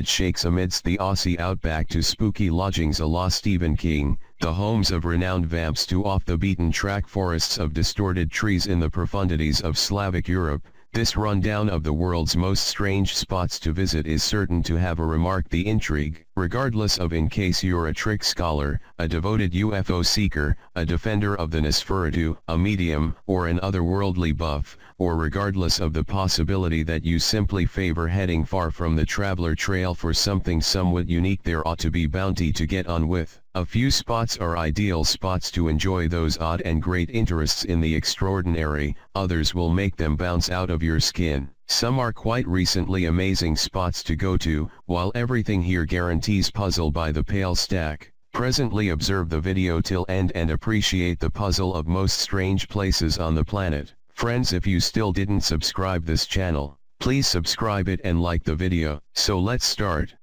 planet shakes amidst the Aussie outback to spooky lodgings a la Stephen King, the homes of renowned vamps to off-the-beaten-track forests of distorted trees in the profundities of Slavic Europe. This rundown of the world's most strange spots to visit is certain to have a remark the intrigue, regardless of in case you're a trick scholar, a devoted UFO seeker, a defender of the Nosferatu, a medium, or an otherworldly buff, or regardless of the possibility that you simply favor heading far from the traveler trail for something somewhat unique, there ought to be bounty to get on with. A few spots are ideal spots to enjoy those odd and great interests in the extraordinary, others will make them bounce out of your skin. Some are quite recently amazing spots to go to, while everything here guarantees puzzle by the pale stack. Presently observe the video till end and appreciate the puzzle of most strange places on the planet. Friends, if you still didn't subscribe this channel, please subscribe it and like the video. So let's start.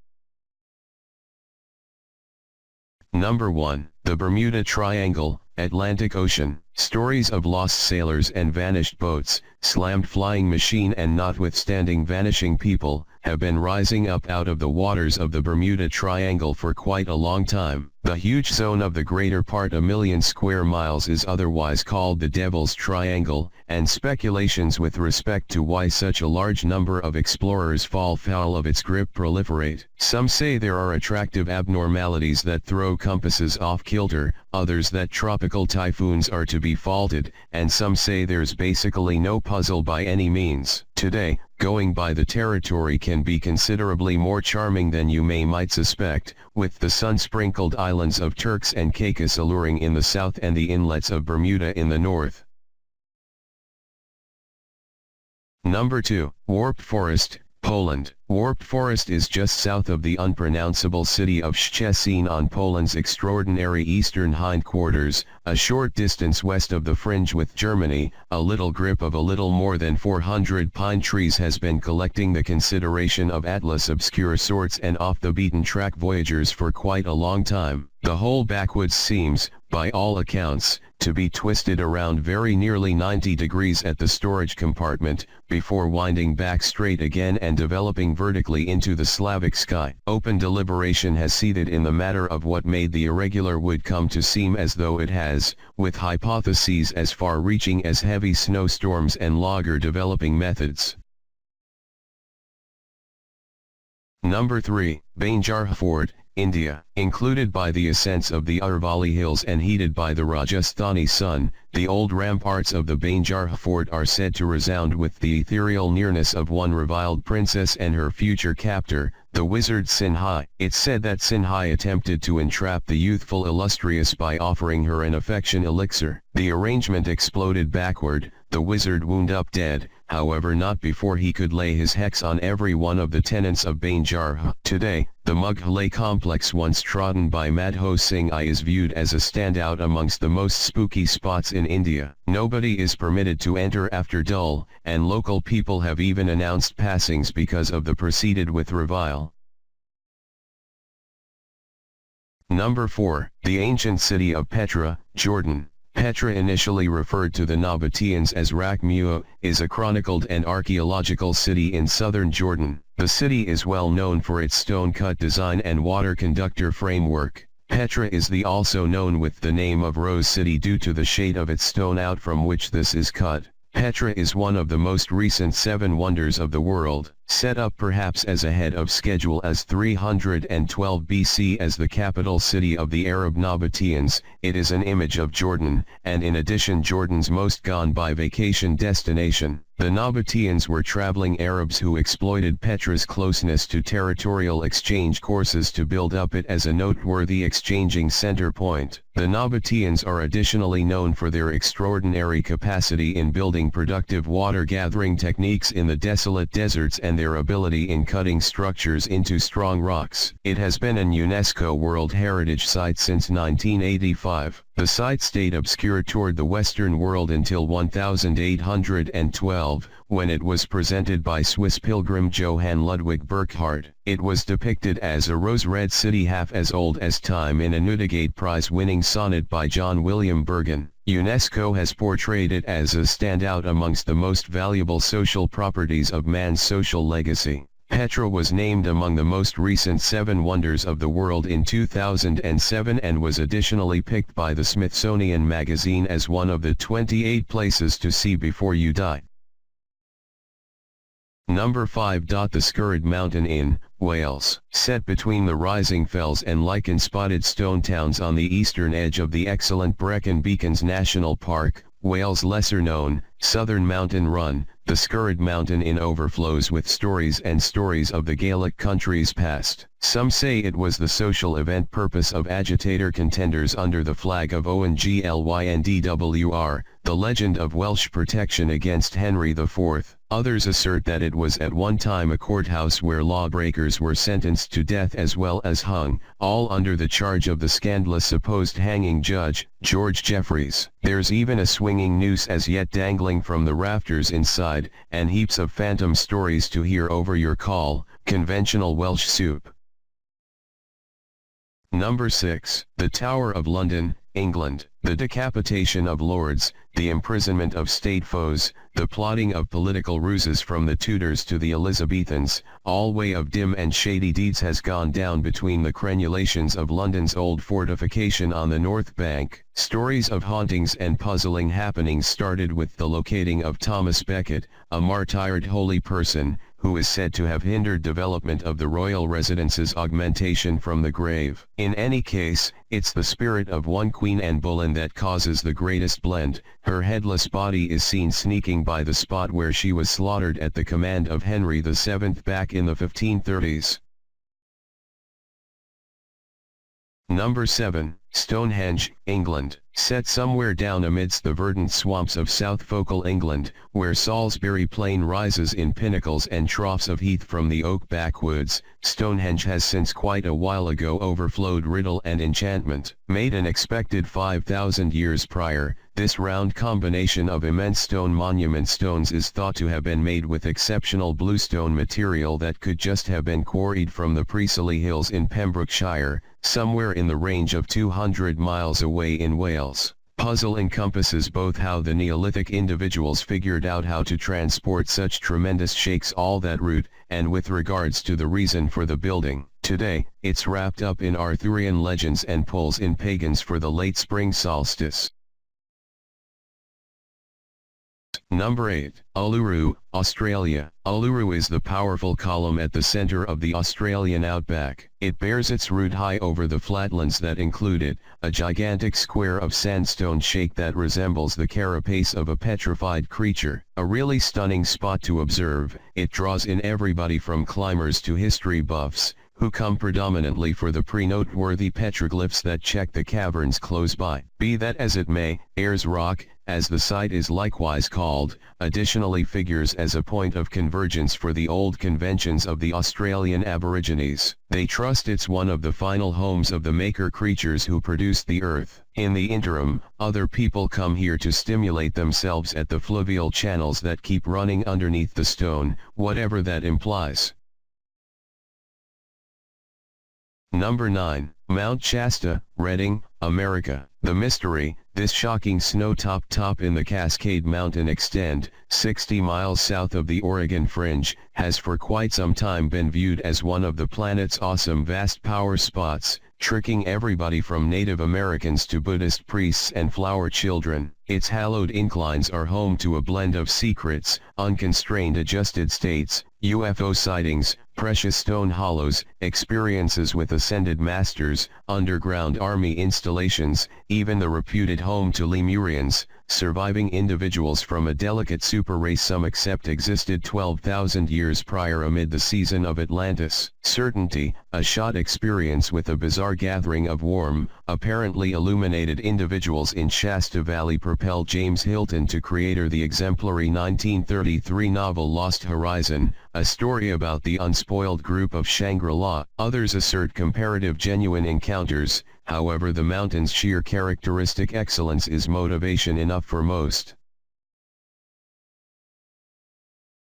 Number 1. The Bermuda Triangle, Atlantic Ocean. Stories of lost sailors and vanished boats, slammed flying machine and notwithstanding vanishing people, have been rising up out of the waters of the Bermuda Triangle for quite a long time. The huge zone of the greater part 1,000,000 square miles is otherwise called the Devil's Triangle, and speculations with respect to why such a large number of explorers fall foul of its grip proliferate. Some say there are attractive abnormalities that throw compasses off kilter, others that tropical typhoons are to be faulted, and some say there's basically no puzzle by any means. Today, going by the territory can be considerably more charming than you might suspect, with the sun-sprinkled islands of Turks and Caicos alluring in the south and the inlets of Bermuda in the north. Number 2. Warped Forest, Poland. Warped Forest is just south of the unpronounceable city of Szczecin on Poland's extraordinary eastern hindquarters, a short distance west of the fringe with Germany. A little grip of a little more than 400 pine trees has been collecting the consideration of Atlas obscure sorts and off-the-beaten-track voyagers for quite a long time. The whole backwoods seems, by all accounts, to be twisted around very nearly 90 degrees at the storage compartment, before winding back straight again and developing vertically into the Slavic sky. Open deliberation has seethed in the matter of what made the irregular would come to seem as though it has, with hypotheses as far-reaching as heavy snowstorms and longer developing methods. Number 3. Bhangarh Fort, India. Included by the ascents of the Aravalli Hills and heated by the Rajasthani sun, the old ramparts of the Bhangarh Fort are said to resound with the ethereal nearness of one reviled princess and her future captor, the wizard Sinhai. It's said that Sinhai attempted to entrap the youthful illustrious by offering her an affection elixir. The arrangement exploded backward, the wizard wound up dead, however not before he could lay his hex on every one of the tenants of Bhangarh. Today, the Mughal complex once trodden by Madho Singh I is viewed as a standout amongst the most spooky spots in India. Nobody is permitted to enter after dull, and local people have even announced passings because of the proceeded with revile. Number 4. The ancient city of Petra, Jordan. Petra, initially referred to the Nabateans as Rakhmua, is a chronicled and archaeological city in southern Jordan. The city is well known for its stone-cut design and water conductor framework. Petra is also known with the name of Rose City due to the shade of its stone out from which this is cut. Petra is one of the most recent 7 wonders of the world, set up perhaps as ahead of schedule as 312 BC as the capital city of the Arab Nabateans. It is an image of Jordan, and in addition Jordan's most gone-by vacation destination. The Nabateans were traveling Arabs who exploited Petra's closeness to territorial exchange courses to build up it as a noteworthy exchanging center point. The Nabateans are additionally known for their extraordinary capacity in building productive water-gathering techniques in the desolate deserts and their ability in cutting structures into strong rocks. It has been an UNESCO World Heritage Site since 1985. The site stayed obscure toward the Western world until 1812, when it was presented by Swiss pilgrim Johann Ludwig Burckhardt. It was depicted as a rose-red city half as old as time in a Newdigate Prize-winning sonnet by John William Bergen. UNESCO has portrayed it as a standout amongst the most valuable social properties of man's social legacy. Petra was named among the most recent 7 wonders of the world in 2007 and was additionally picked by the Smithsonian Magazine as one of the 28 places to see before you die. Number 5. The Skirrid Mountain in Wales. Set between the rising fells and lichen-spotted stone towns on the eastern edge of the excellent Brecon Beacons National Park, Wales' lesser-known, southern mountain run, the Skirrid Mountain Inn overflows with stories and stories of the Gaelic country's past. Some say it was the social event purpose of agitator contenders under the flag of ONGLYNDWR, the legend of Welsh protection against Henry IV. Others assert that it was at one time a courthouse where lawbreakers were sentenced to death as well as hung, all under the charge of the scandalous supposed hanging judge, George Jeffreys. There's even a swinging noose as yet dangling from the rafters inside, and heaps of phantom stories to hear over your call, conventional Welsh soup. Number 6. The Tower of London, England. The decapitation of lords, the imprisonment of state foes, the plotting of political ruses from the Tudors to the Elizabethans, all way of dim and shady deeds has gone down between the crenulations of London's old fortification on the north bank. Stories of hauntings and puzzling happenings started with the locating of Thomas Becket, a martyred holy person, who is said to have hindered development of the royal residence's augmentation from the grave. In any case, it's the spirit of one Queen Anne Boleyn that causes the greatest blend. Her headless body is seen sneaking by the spot where she was slaughtered at the command of Henry VII back in the 1530s. Number 7. Stonehenge, England. Set somewhere down amidst the verdant swamps of South Focal England, where Salisbury Plain rises in pinnacles and troughs of heath from the oak backwoods, Stonehenge has since quite a while ago overflowed riddle and enchantment. Made an expected 5,000 years prior, this round combination of immense stone monument stones is thought to have been made with exceptional bluestone material that could just have been quarried from the Priestley Hills in Pembrokeshire, somewhere in the range of 200 miles away in Wales. Puzzle encompasses both how the Neolithic individuals figured out how to transport such tremendous shakes all that route, and with regards to the reason for the building. Today, it's wrapped up in Arthurian legends and pulls in pagans for the late spring solstice. Number 8. Uluru, Australia. Uluru is the powerful column at the center of the Australian outback. It bears its root high over the flatlands that include it, a gigantic square of sandstone shake that resembles the carapace of a petrified creature. A really stunning spot to observe. It draws in everybody from climbers to history buffs, who come predominantly for the pre-noteworthy petroglyphs that check the caverns close by. Be that as it may, Ayers Rock, as the site is likewise called, additionally figures as a point of convergence for the old conventions of the Australian Aborigines. They trust it's one of the final homes of the maker creatures who produced the earth. In the interim, other people come here to stimulate themselves at the fluvial channels that keep running underneath the stone, whatever that implies. Number 9. Mount Shasta, Redding, America. The mystery, this shocking snow-topped top in the Cascade Mountain extend, 60 miles south of the Oregon fringe, has for quite some time been viewed as one of the planet's awesome vast power spots, tricking everybody from Native Americans to Buddhist priests and flower children. Its hallowed inclines are home to a blend of secrets, unconstrained adjusted states, UFO sightings, precious stone hollows, experiences with ascended masters, underground army installations, even the reputed home to Lemurians, surviving individuals from a delicate super race some accept existed 12,000 years prior amid the season of Atlantis. Certainty, a shot experience with a bizarre gathering of warm, apparently illuminated individuals in Shasta Valley propelled James Hilton to create the exemplary 1933 novel Lost Horizon, a story about the unspoiled group of Shangri-La. Others assert comparative genuine encounters, however the mountain's sheer characteristic excellence is motivation enough for most.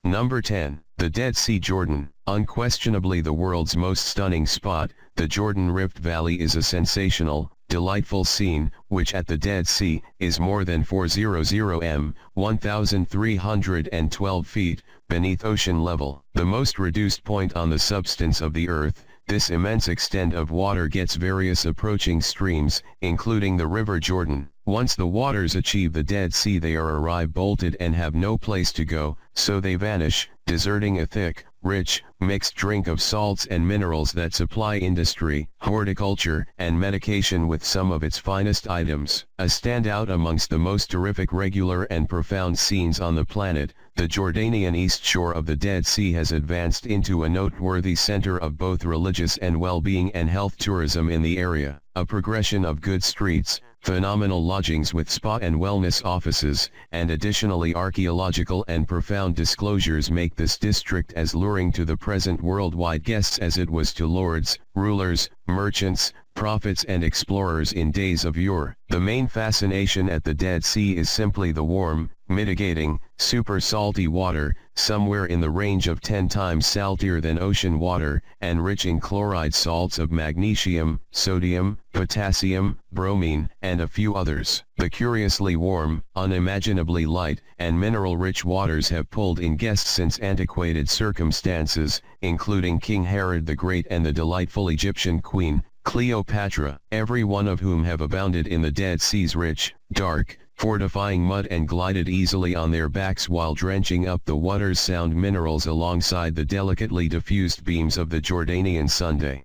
Number 10. The Dead Sea Jordan. Unquestionably the world's most stunning spot, the Jordan Rift Valley is a sensational, delightful scene, which at the Dead Sea, is more than 400 m, 1,312 feet, beneath ocean level. The most reduced point on the substance of the earth, this immense extent of water gets various approaching streams, including the River Jordan. Once the waters achieve the Dead Sea they arrive bolted and have no place to go, so they vanish, deserting a thick, rich, mixed drink of salts and minerals that supply industry, horticulture, and medication with some of its finest items. A standout amongst the most terrific regular and profound scenes on the planet, the Jordanian east shore of the Dead Sea has advanced into a noteworthy center of both religious and well-being and health tourism in the area. A progression of good streets, phenomenal lodgings with spa and wellness offices, and additionally archaeological and profound disclosures make this district as luring to the present worldwide guests as it was to lords, rulers, merchants, prophets and explorers in days of yore. The main fascination at the Dead Sea is simply the warm, mitigating, super salty water, somewhere in the range of 10 times saltier than ocean water, and rich in chloride salts of magnesium, sodium, potassium, bromine, and a few others. The curiously warm, unimaginably light, and mineral-rich waters have pulled in guests since antiquated circumstances, including King Herod the Great and the delightful Egyptian queen, Cleopatra, every one of whom have abounded in the Dead Sea's rich, dark, fortifying mud and glided easily on their backs while drenching up the water's sound minerals alongside the delicately diffused beams of the Jordanian Sunday.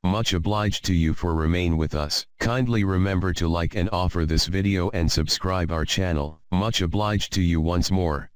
Much obliged to you for remain with us. Kindly remember to like and offer this video and subscribe our channel. Much obliged to you once more.